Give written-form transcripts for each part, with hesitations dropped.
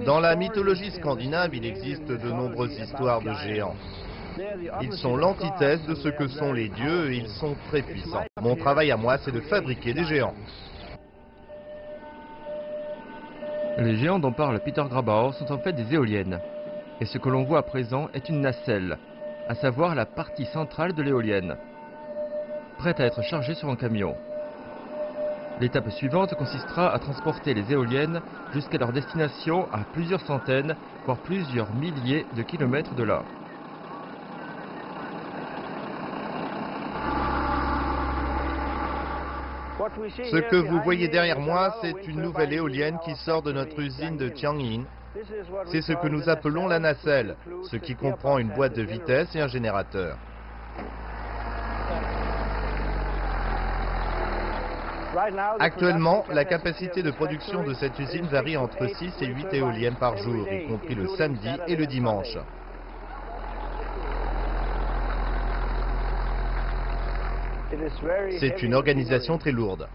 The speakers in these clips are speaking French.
Dans la mythologie scandinave, il existe de nombreuses histoires de géants. Ils sont l'antithèse de ce que sont les dieux et ils sont très puissants. Mon travail à moi, c'est de fabriquer des géants. Les géants dont parle Peter Grabauer sont en fait des éoliennes. Et ce que l'on voit à présent est une nacelle, à savoir la partie centrale de l'éolienne, prête à être chargée sur un camion. L'étape suivante consistera à transporter les éoliennes jusqu'à leur destination à plusieurs centaines, voire plusieurs milliers de kilomètres de là. Ce que vous voyez derrière moi, c'est une nouvelle éolienne qui sort de notre usine de Tianjin. C'est ce que nous appelons la nacelle, ce qui comprend une boîte de vitesse et un générateur. Actuellement, la capacité de production de cette usine varie entre 6 et 8 éoliennes par jour, y compris le samedi et le dimanche. C'est une organisation très lourde.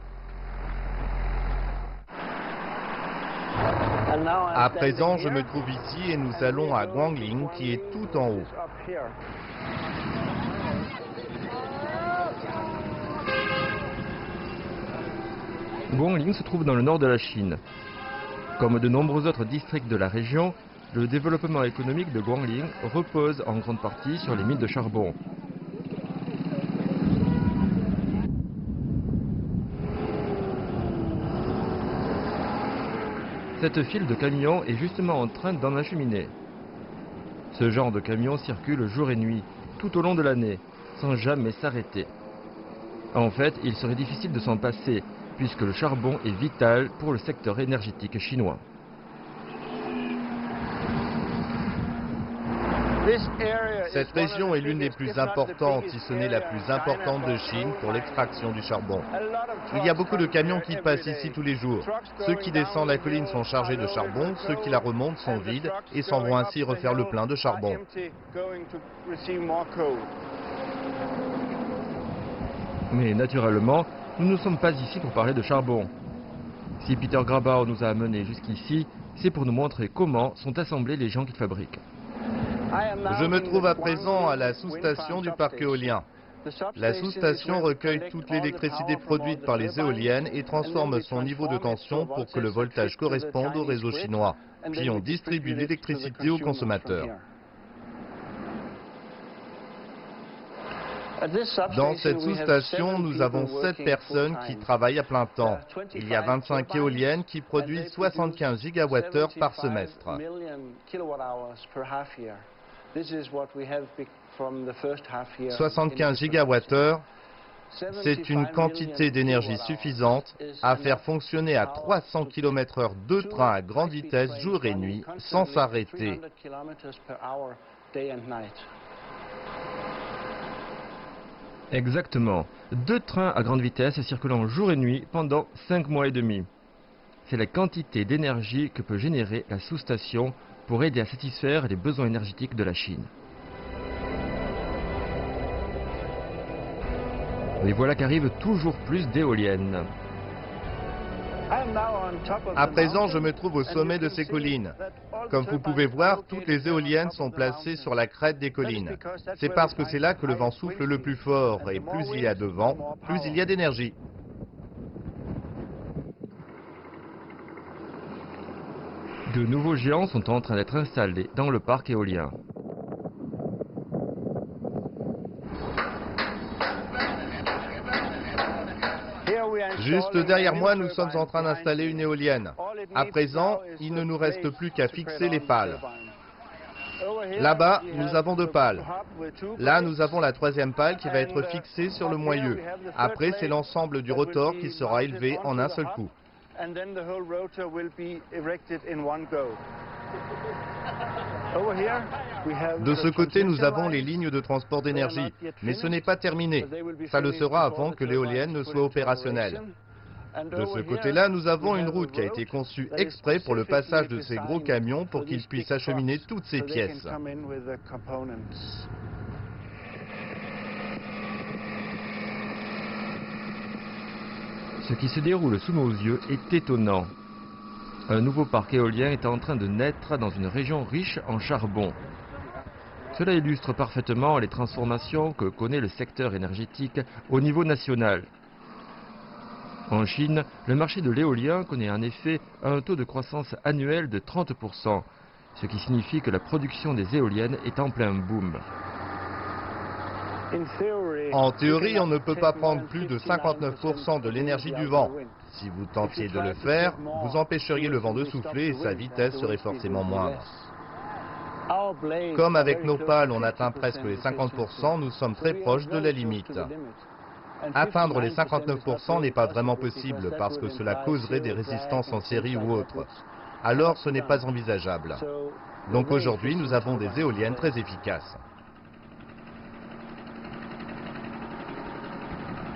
À présent, je me trouve ici et nous allons à Guangling, qui est tout en haut. Guangling se trouve dans le nord de la Chine. Comme de nombreux autres districts de la région, le développement économique de Guangling repose en grande partie sur les mines de charbon. Cette file de camions est justement en train d'en acheminer. Ce genre de camion circule jour et nuit, tout au long de l'année, sans jamais s'arrêter. En fait, il serait difficile de s'en passer, puisque le charbon est vital pour le secteur énergétique chinois. Cette région est l'une des plus importantes, si ce n'est la plus importante de Chine pour l'extraction du charbon. Il y a beaucoup de camions qui passent ici tous les jours. Ceux qui descendent la colline sont chargés de charbon, ceux qui la remontent sont vides et s'en vont ainsi refaire le plein de charbon. Mais naturellement, nous ne sommes pas ici pour parler de charbon. Si Peter Grabauer nous a amenés jusqu'ici, c'est pour nous montrer comment sont assemblés les gens qu'il fabrique. Je me trouve à présent à la sous-station du parc éolien. La sous-station recueille toute l'électricité produite par les éoliennes et transforme son niveau de tension pour que le voltage corresponde au réseau chinois. Puis on distribue l'électricité aux consommateurs. Dans cette sous-station, nous avons 7 personnes qui travaillent à plein temps. Il y a 25 éoliennes qui produisent 75 gigawattheures par semestre. 75 gigawattheures, c'est une quantité d'énergie suffisante à faire fonctionner à 300 km/h 2 trains à grande vitesse jour et nuit sans s'arrêter. Exactement. 2 trains à grande vitesse circulant jour et nuit pendant 5 mois et demi. C'est la quantité d'énergie que peut générer la sous-station pour aider à satisfaire les besoins énergétiques de la Chine. Et voilà qu'arrivent toujours plus d'éoliennes. À présent, je me trouve au sommet de ces collines. Comme vous pouvez voir, toutes les éoliennes sont placées sur la crête des collines. C'est parce que c'est là que le vent souffle le plus fort, et plus il y a de vent, plus il y a d'énergie. De nouveaux géants sont en train d'être installés dans le parc éolien. Juste derrière moi, nous sommes en train d'installer une éolienne. À présent, il ne nous reste plus qu'à fixer les pales. Là-bas, nous avons 2 pales. Là, nous avons la 3e pale qui va être fixée sur le moyeu. Après, c'est l'ensemble du rotor qui sera élevé en un seul coup. De ce côté, nous avons les lignes de transport d'énergie, mais ce n'est pas terminé. Ça le sera avant que l'éolienne ne soit opérationnelle. De ce côté-là, nous avons une route qui a été conçue exprès pour le passage de ces gros camions pour qu'ils puissent acheminer toutes ces pièces. Ce qui se déroule sous nos yeux est étonnant. Un nouveau parc éolien est en train de naître dans une région riche en charbon. Cela illustre parfaitement les transformations que connaît le secteur énergétique au niveau national. En Chine, le marché de l'éolien connaît en effet un taux de croissance annuel de 30%, ce qui signifie que la production des éoliennes est en plein boom. En théorie, on ne peut pas prendre plus de 59% de l'énergie du vent. Si vous tentiez de le faire, vous empêcheriez le vent de souffler et sa vitesse serait forcément moindre. Comme avec nos pales, on atteint presque les 50%, nous sommes très proches de la limite. Atteindre les 59% n'est pas vraiment possible parce que cela causerait des résistances en série ou autres. Alors ce n'est pas envisageable. Donc aujourd'hui, nous avons des éoliennes très efficaces.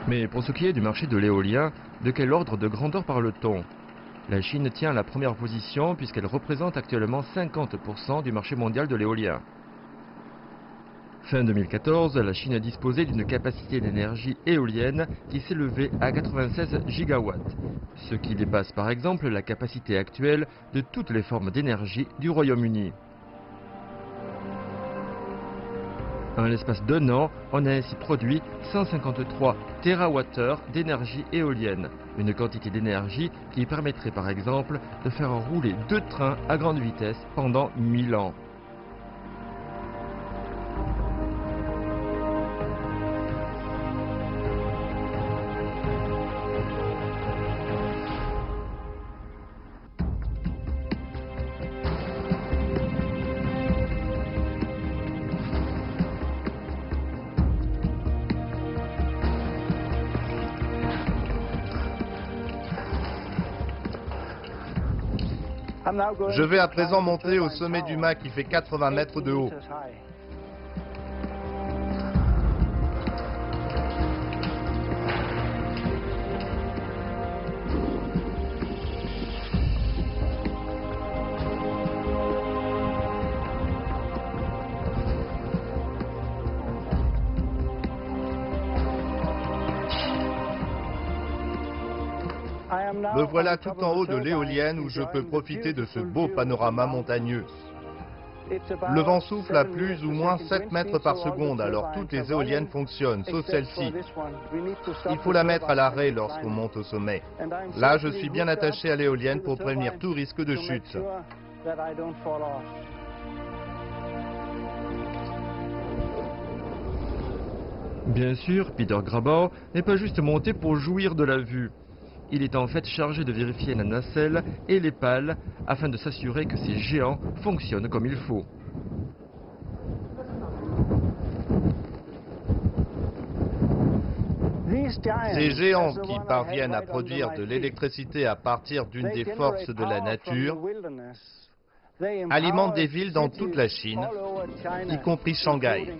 Mais pour ce qui est du marché de l'éolien, de quel ordre de grandeur parle-t-on? La Chine tient la première position puisqu'elle représente actuellement 50% du marché mondial de l'éolien. Fin 2014, la Chine disposait d'une capacité d'énergie éolienne qui s'élevait à 96 gigawatts, ce qui dépasse par exemple la capacité actuelle de toutes les formes d'énergie du Royaume-Uni. En l'espace d'1 an, on a ainsi produit 153 TWh d'énergie éolienne, une quantité d'énergie qui permettrait par exemple de faire rouler 2 trains à grande vitesse pendant 1000 ans. Je vais à présent monter au sommet du mât qui fait 80 mètres de haut. Me voilà tout en haut de l'éolienne où je peux profiter de ce beau panorama montagneux. Le vent souffle à plus ou moins 7 mètres par seconde, alors toutes les éoliennes fonctionnent, sauf celle-ci. Il faut la mettre à l'arrêt lorsqu'on monte au sommet. Là, je suis bien attaché à l'éolienne pour prévenir tout risque de chute. Bien sûr, Peter Grabau n'est pas juste monté pour jouir de la vue. Il est en fait chargé de vérifier la nacelle et les pales afin de s'assurer que ces géants fonctionnent comme il faut. Ces géants qui parviennent à produire de l'électricité à partir d'une des forces de la nature alimentent des villes dans toute la Chine, y compris Shanghai.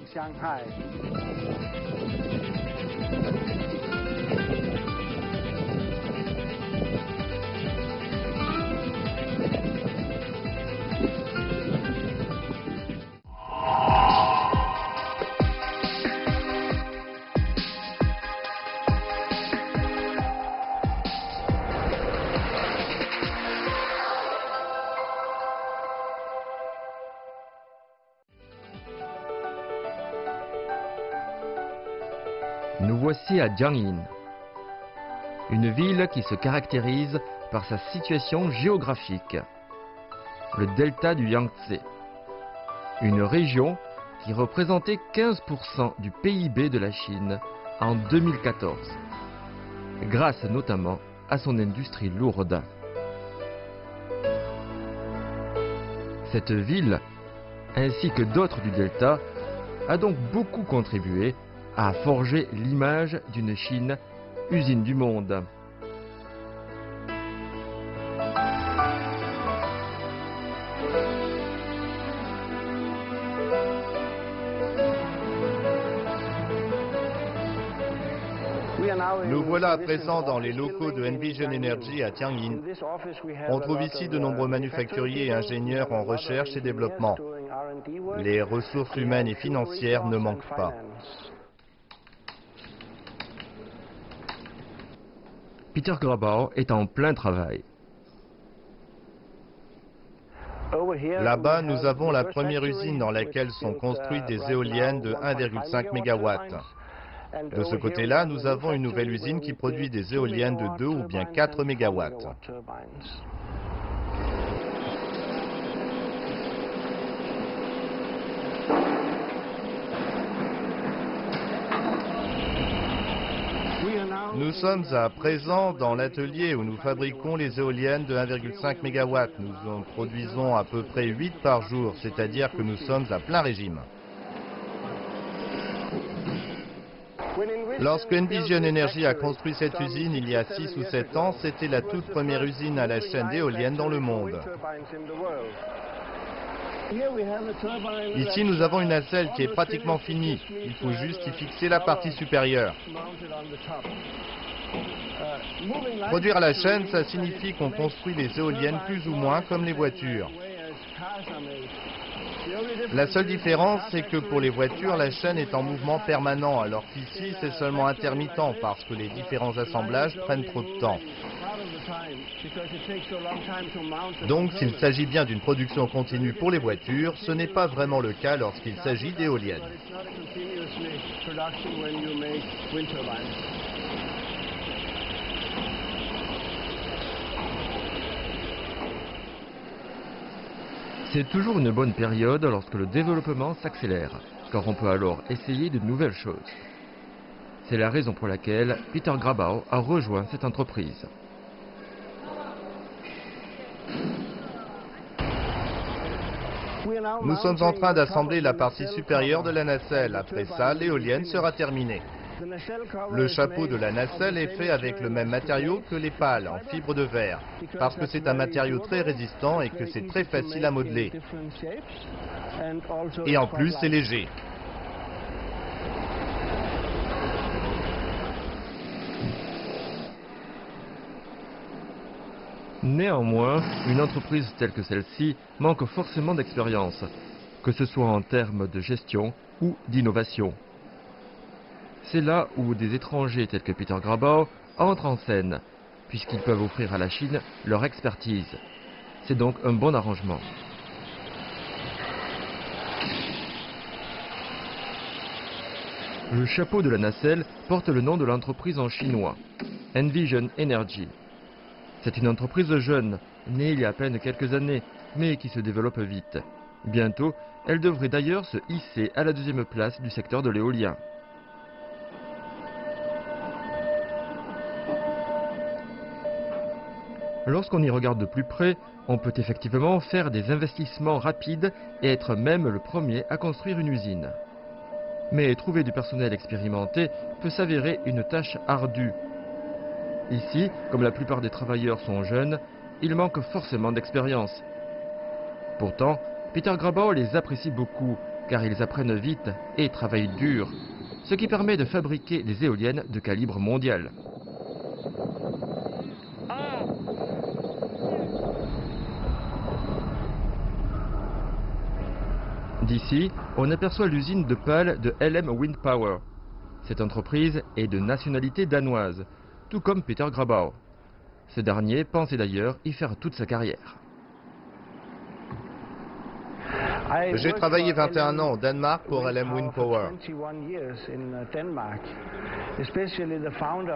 Nous voici à Jiangyin, une ville qui se caractérise par sa situation géographique, le delta du Yangtze, une région qui représentait 15% du PIB de la Chine en 2014, grâce notamment à son industrie lourde. Cette ville, ainsi que d'autres du delta, a donc beaucoup contribué à forger l'image d'une Chine usine du monde. Nous voilà à présent dans les locaux de Envision Energy à Tianjin. On trouve ici de nombreux manufacturiers et ingénieurs en recherche et développement. Les ressources humaines et financières ne manquent pas. Peter Grabau est en plein travail. Là-bas, nous avons la première usine dans laquelle sont construites des éoliennes de 1,5 MW. De ce côté-là, nous avons une nouvelle usine qui produit des éoliennes de 2 ou bien 4 MW. Nous sommes à présent dans l'atelier où nous fabriquons les éoliennes de 1,5 MW. Nous en produisons à peu près 8 par jour, c'est-à-dire que nous sommes à plein régime. Lorsque Envision Energy a construit cette usine il y a 6 ou 7 ans, c'était la toute première usine à la chaîne d'éoliennes dans le monde. Ici, nous avons une nacelle qui est pratiquement finie. Il faut juste y fixer la partie supérieure. Produire à la chaîne, ça signifie qu'on construit les éoliennes plus ou moins comme les voitures. La seule différence, c'est que pour les voitures, la chaîne est en mouvement permanent, alors qu'ici, c'est seulement intermittent parce que les différents assemblages prennent trop de temps. Donc, s'il s'agit bien d'une production continue pour les voitures, ce n'est pas vraiment le cas lorsqu'il s'agit d'éoliennes. C'est toujours une bonne période lorsque le développement s'accélère, car on peut alors essayer de nouvelles choses. C'est la raison pour laquelle Peter Grabow a rejoint cette entreprise. Nous sommes en train d'assembler la partie supérieure de la nacelle. Après ça, l'éolienne sera terminée. Le chapeau de la nacelle est fait avec le même matériau que les pales, en fibre de verre, parce que c'est un matériau très résistant et que c'est très facile à modeler. Et en plus, c'est léger. Néanmoins, une entreprise telle que celle-ci manque forcément d'expérience, que ce soit en termes de gestion ou d'innovation. C'est là où des étrangers tels que Peter Grabow entrent en scène, puisqu'ils peuvent offrir à la Chine leur expertise. C'est donc un bon arrangement. Le chapeau de la nacelle porte le nom de l'entreprise en chinois, Envision Energy. C'est une entreprise jeune, née il y a à peine quelques années, mais qui se développe vite. Bientôt, elle devrait d'ailleurs se hisser à la deuxième place du secteur de l'éolien. Lorsqu'on y regarde de plus près, on peut effectivement faire des investissements rapides et être même le premier à construire une usine. Mais trouver du personnel expérimenté peut s'avérer une tâche ardue. Ici, comme la plupart des travailleurs sont jeunes, il manque forcément d'expérience. Pourtant, Peter Grabow les apprécie beaucoup, car ils apprennent vite et travaillent dur, ce qui permet de fabriquer des éoliennes de calibre mondial. D'ici, on aperçoit l'usine de pales de LM Wind Power. Cette entreprise est de nationalité danoise, tout comme Peter Grabow. Ce dernier pensait d'ailleurs y faire toute sa carrière. J'ai travaillé 21 ans au Danemark pour LM Wind Power.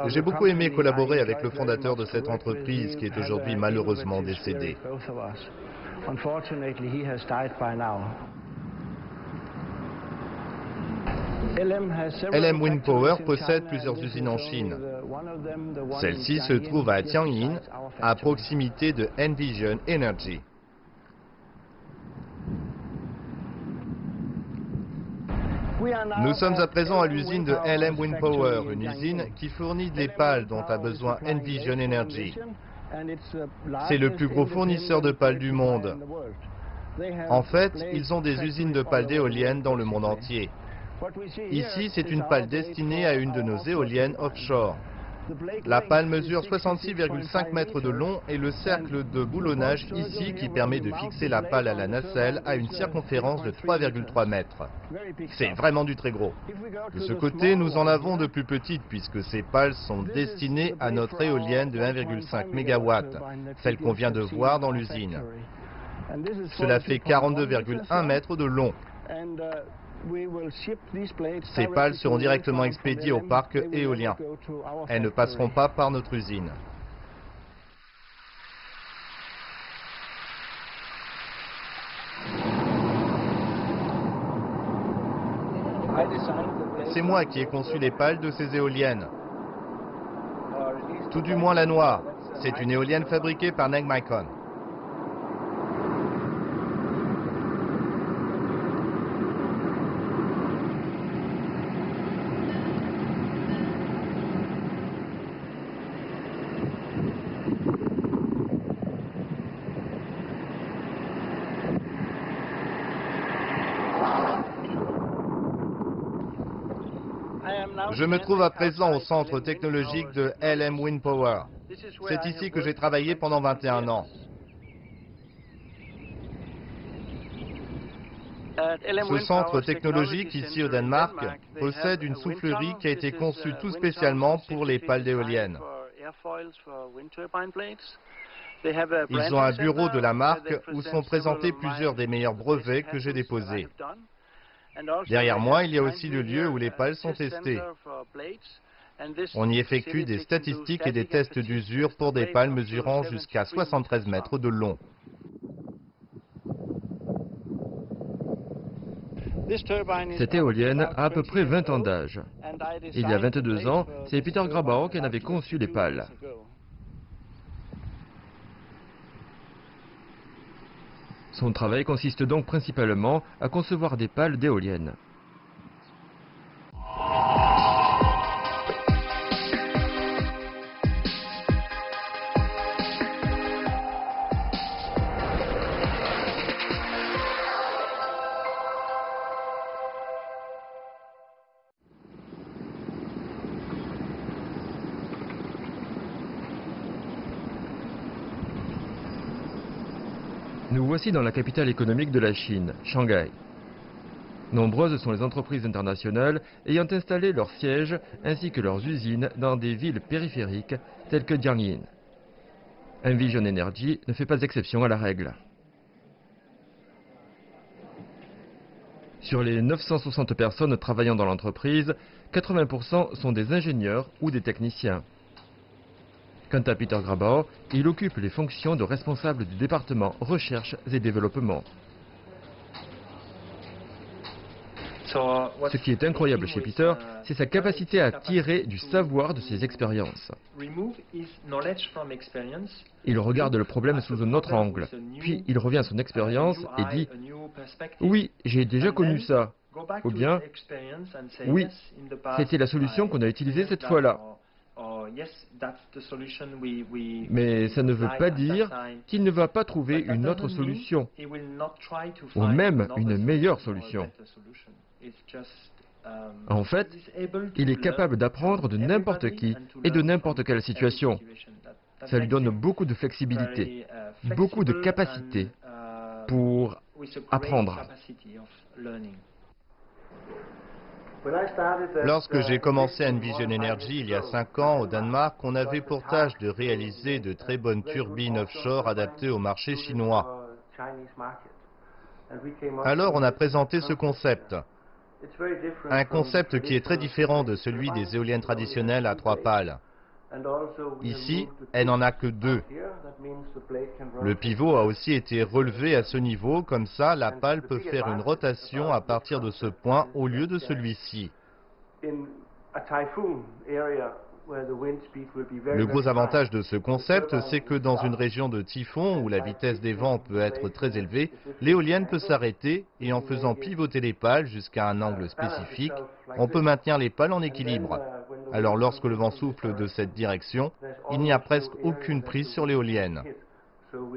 J'ai beaucoup aimé collaborer avec le fondateur de cette entreprise qui est aujourd'hui malheureusement décédé. LM Wind Power possède plusieurs usines en Chine. Celle-ci se trouve à Tianjin, à proximité de Envision Energy. Nous sommes à présent à l'usine de LM Wind Power, une usine qui fournit des pales dont a besoin Envision Energy. C'est le plus gros fournisseur de pales du monde. En fait, ils ont des usines de pales d'éoliennes dans le monde entier. Ici, c'est une pale destinée à une de nos éoliennes offshore. La pale mesure 66,5 mètres de long et le cercle de boulonnage ici qui permet de fixer la pale à la nacelle a une circonférence de 3,3 mètres. C'est vraiment du très gros. De ce côté, nous en avons de plus petites puisque ces pales sont destinées à notre éolienne de 1,5 MW, celle qu'on vient de voir dans l'usine. Cela fait 42,1 mètres de long. Ces pales seront directement expédiées au parc éolien. Elles ne passeront pas par notre usine. C'est moi qui ai conçu les pales de ces éoliennes. Tout du moins la noire. C'est une éolienne fabriquée par Neg Micon. Je me trouve à présent au centre technologique de LM Wind Power. C'est ici que j'ai travaillé pendant 21 ans. Ce centre technologique, ici au Danemark, possède une soufflerie qui a été conçue tout spécialement pour les pales d'éoliennes. Ils ont un bureau de la marque où sont présentés plusieurs des meilleurs brevets que j'ai déposés. Derrière moi, il y a aussi le lieu où les pales sont testées. On y effectue des statistiques et des tests d'usure pour des pales mesurant jusqu'à 73 mètres de long. Cette éolienne a à peu près 20 ans d'âge. Il y a 22 ans, c'est Peter Grabau qui en avait conçu les pales. Son travail consiste donc principalement à concevoir des pales d'éoliennes. Nous voici dans la capitale économique de la Chine, Shanghai. Nombreuses sont les entreprises internationales ayant installé leurs sièges ainsi que leurs usines dans des villes périphériques telles que Jiangyin. Envision Energy ne fait pas exception à la règle. Sur les 960 personnes travaillant dans l'entreprise, 80% sont des ingénieurs ou des techniciens. Quant à Peter Grabau, il occupe les fonctions de responsable du département recherche et développement. Ce qui est incroyable chez Peter, c'est sa capacité à tirer du savoir de ses expériences. Il regarde le problème sous un autre angle, puis il revient à son expérience et dit « Oui, j'ai déjà connu ça » ou bien « Oui, c'était la solution qu'on a utilisée cette fois-là ». Mais ça ne veut pas dire qu'il ne va pas trouver une autre solution, ou même une meilleure solution. En fait, il est capable d'apprendre de n'importe qui et de n'importe quelle situation. Ça lui donne beaucoup de flexibilité, beaucoup de capacité pour apprendre. Lorsque j'ai commencé Envision Energy il y a 5 ans au Danemark, on avait pour tâche de réaliser de très bonnes turbines offshore adaptées au marché chinois. Alors on a présenté ce concept. Un concept qui est très différent de celui des éoliennes traditionnelles à 3 pales. Ici, elle n'en a que 2. Le pivot a aussi été relevé à ce niveau, comme ça la pale peut faire une rotation à partir de ce point au lieu de celui-ci. Le gros avantage de ce concept, c'est que dans une région de typhon où la vitesse des vents peut être très élevée, l'éolienne peut s'arrêter et en faisant pivoter les pales jusqu'à un angle spécifique, on peut maintenir les pales en équilibre. Alors lorsque le vent souffle de cette direction, il n'y a presque aucune prise sur l'éolienne.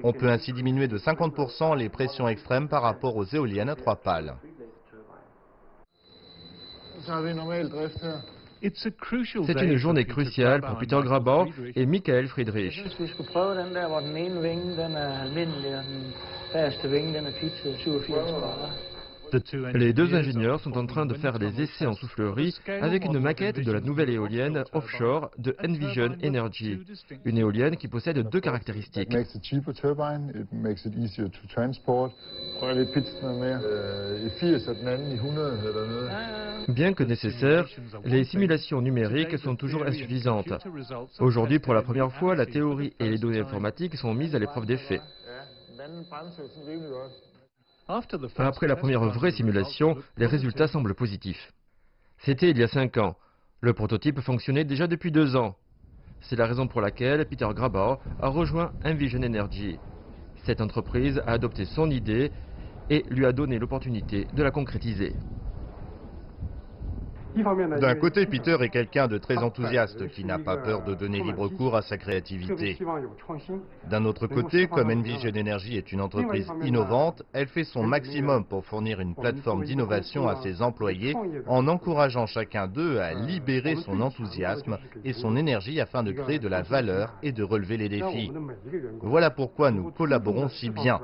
On peut ainsi diminuer de 50% les pressions extrêmes par rapport aux éoliennes à 3 pales. C'est une journée cruciale pour Peter Grabau et Michael Friedrich. Les deux ingénieurs sont en train de faire des essais en soufflerie avec une maquette de la nouvelle éolienne offshore de Envision Energy, une éolienne qui possède deux caractéristiques. Bien que nécessaires, les simulations numériques sont toujours insuffisantes. Aujourd'hui, pour la première fois, la théorie et les données informatiques sont mises à l'épreuve des faits. Après la première vraie simulation, les résultats semblent positifs. C'était il y a 5 ans. Le prototype fonctionnait déjà depuis 2 ans. C'est la raison pour laquelle Peter Grabau a rejoint Envision Energy. Cette entreprise a adopté son idée et lui a donné l'opportunité de la concrétiser. D'un côté, Peter est quelqu'un de très enthousiaste qui n'a pas peur de donner libre cours à sa créativité. D'un autre côté, comme Envision Energy est une entreprise innovante, elle fait son maximum pour fournir une plateforme d'innovation à ses employés en encourageant chacun d'eux à libérer son enthousiasme et son énergie afin de créer de la valeur et de relever les défis. Voilà pourquoi nous collaborons si bien.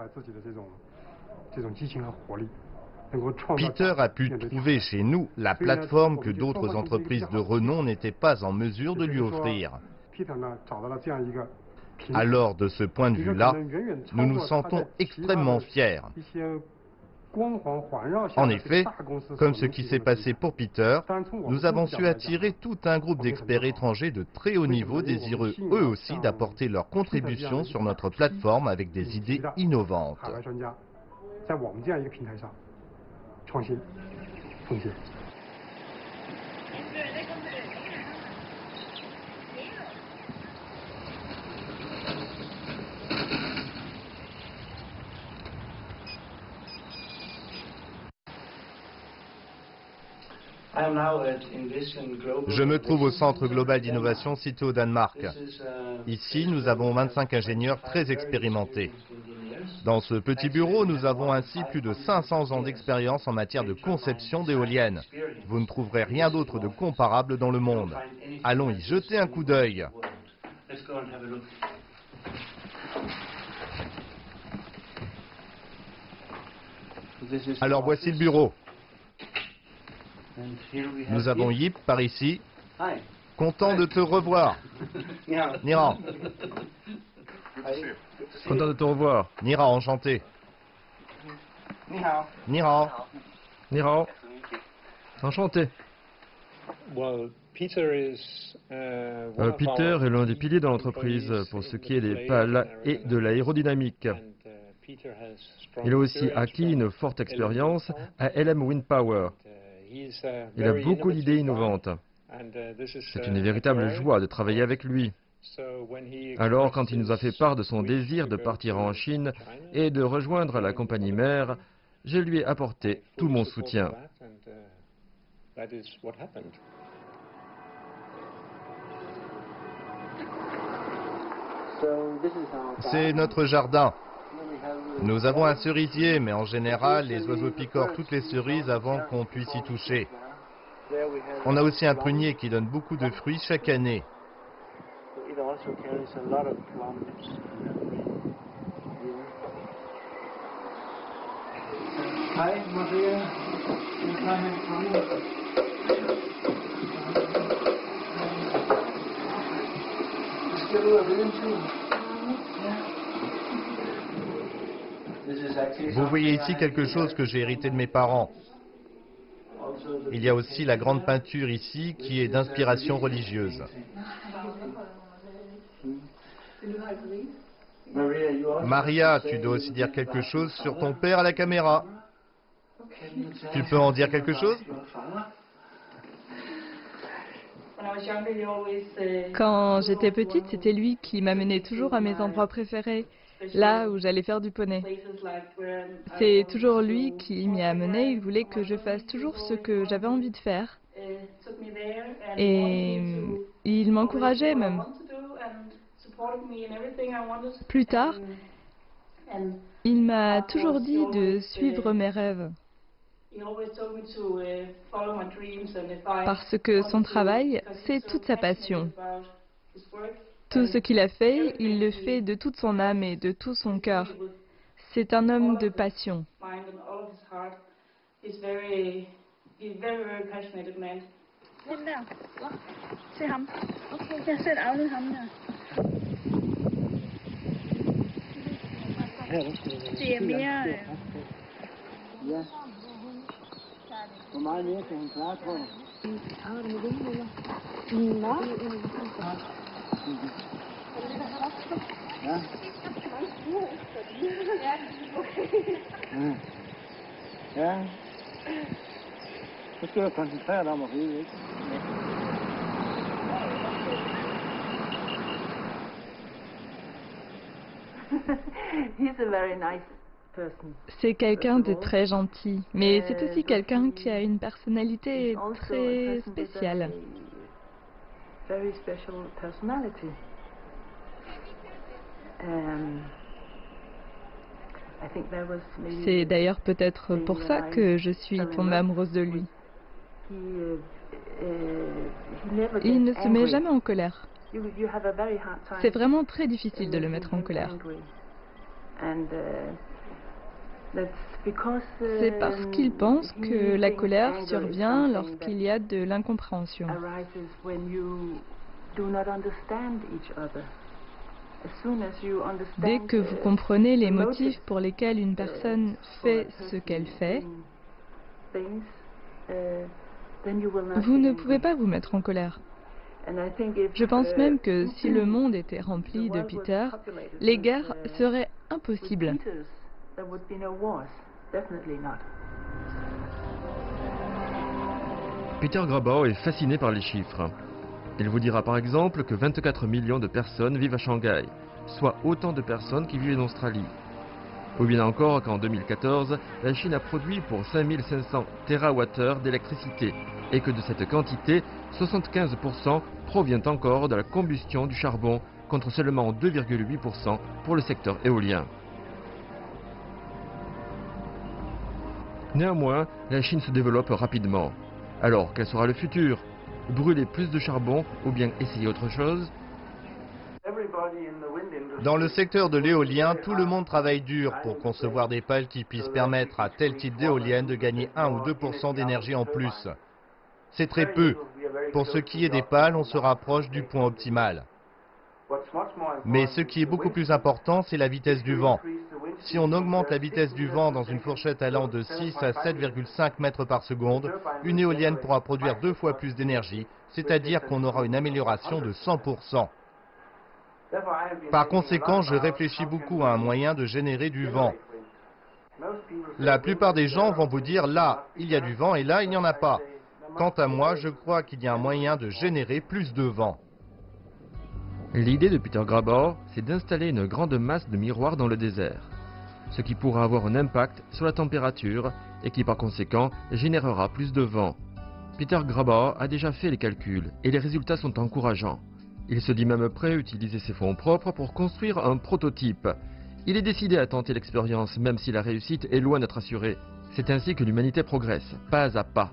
Peter a pu trouver chez nous la plateforme que d'autres entreprises de renom n'étaient pas en mesure de lui offrir. Alors, de ce point de vue-là, nous nous sentons extrêmement fiers. En effet, comme ce qui s'est passé pour Peter, nous avons su attirer tout un groupe d'experts étrangers de très haut niveau désireux eux aussi d'apporter leur contribution sur notre plateforme avec des idées innovantes. Je me trouve au Centre global d'innovation situé au Danemark. Ici, nous avons 25 ingénieurs très expérimentés. Dans ce petit bureau, nous avons ainsi plus de 500 ans d'expérience en matière de conception d'éoliennes. Vous ne trouverez rien d'autre de comparable dans le monde. Allons y jeter un coup d'œil. Alors voici le bureau. Nous avons Yip par ici. Content de te revoir. Niran. Content de te revoir. Nira, enchanté. Nira. Nira. Enchanté. Peter Peter est l'un des piliers de l'entreprise pour ce qui est des pales et de l'aérodynamique. Il a aussi acquis une forte expérience à LM Wind Power. Il a beaucoup d'idées innovantes. C'est une véritable joie de travailler avec lui. Alors, quand il nous a fait part de son désir de partir en Chine et de rejoindre la compagnie mère, je lui ai apporté tout mon soutien. C'est notre jardin. Nous avons un cerisier, mais en général, les oiseaux picorent toutes les cerises avant qu'on puisse y toucher. On a aussi un prunier qui donne beaucoup de fruits chaque année. Vous voyez ici quelque chose que j'ai hérité de mes parents. Il y a aussi la grande peinture ici qui est d'inspiration religieuse. Maria, tu dois aussi dire quelque chose sur ton père à la caméra. Tu peux en dire quelque chose? Quand j'étais petite, c'était lui qui m'amenait toujours à mes endroits préférés, là où j'allais faire du poney. C'est toujours lui qui m'y a amené, il voulait que je fasse toujours ce que j'avais envie de faire. Et il m'encourageait même. Plus tard, il m'a toujours dit de suivre mes rêves. Parce que son travail, c'est toute sa passion. Tout ce qu'il a fait, il le fait de toute son âme et de tout son cœur. C'est un homme de passion. Hvor meget mere kan han klare, tror du? Ja. Ja. Så skal du koncentrere dig om at ride, ikke? C'est quelqu'un de très gentil, mais c'est aussi quelqu'un qui a une personnalité très spéciale. C'est d'ailleurs peut-être pour ça que je suis tombée amoureuse de lui. Il ne se met jamais en colère. C'est vraiment très difficile de le mettre en colère. C'est parce qu'il pense que la colère survient lorsqu'il y a de l'incompréhension. Dès que vous comprenez les motifs pour lesquels une personne fait ce qu'elle fait, vous ne pouvez pas vous mettre en colère. Je pense même que si le monde était rempli de Peter, les guerres seraient impossibles. Peter Grabau est fasciné par les chiffres. Il vous dira par exemple que 24 millions de personnes vivent à Shanghai, soit autant de personnes qui vivent en Australie. Ou bien encore qu'en 2014, la Chine a produit pour 5500 TWh d'électricité et que de cette quantité, 75% provient encore de la combustion du charbon contre seulement 2,8% pour le secteur éolien. Néanmoins, la Chine se développe rapidement. Alors, quel sera le futur? Brûler plus de charbon ou bien essayer autre chose? Dans le secteur de l'éolien, tout le monde travaille dur pour concevoir des pales qui puissent permettre à tel type d'éolienne de gagner 1 ou 2% d'énergie en plus. C'est très peu. Pour ce qui est des pales, on se rapproche du point optimal. Mais ce qui est beaucoup plus important, c'est la vitesse du vent. Si on augmente la vitesse du vent dans une fourchette allant de 6 à 7,5 mètres par seconde, une éolienne pourra produire 2 fois plus d'énergie, c'est-à-dire qu'on aura une amélioration de 100%. Par conséquent, je réfléchis beaucoup à un moyen de générer du vent. La plupart des gens vont vous dire là, il y a du vent et là, il n'y en a pas. Quant à moi, je crois qu'il y a un moyen de générer plus de vent. L'idée de Peter Grabau, c'est d'installer une grande masse de miroirs dans le désert, ce qui pourra avoir un impact sur la température et qui par conséquent générera plus de vent. Peter Grabau a déjà fait les calculs et les résultats sont encourageants. Il se dit même prêt à utiliser ses fonds propres pour construire un prototype. Il est décidé à tenter l'expérience même si la réussite est loin d'être assurée. C'est ainsi que l'humanité progresse, pas à pas.